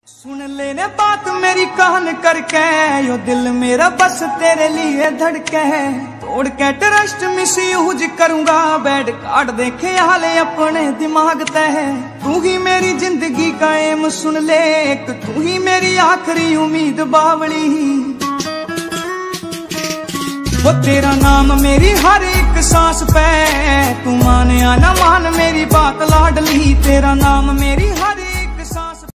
सुन लेने बात मेरी कान करके, यो दिल मेरा बस तेरे लिए धड़के है। तोड़ के ट्रस्ट मिस यूज करूंगा, बेड कार्ड देखे हाले अपने दिमाग तय। तू ही मेरी जिंदगी का एम सुन ले, एक तू ही मेरी आखिरी उम्मीद बावली। वो तेरा नाम मेरी हर एक सांस पे, तू माने या ना मान मेरी बात लाडली। तेरा नाम मेरी हर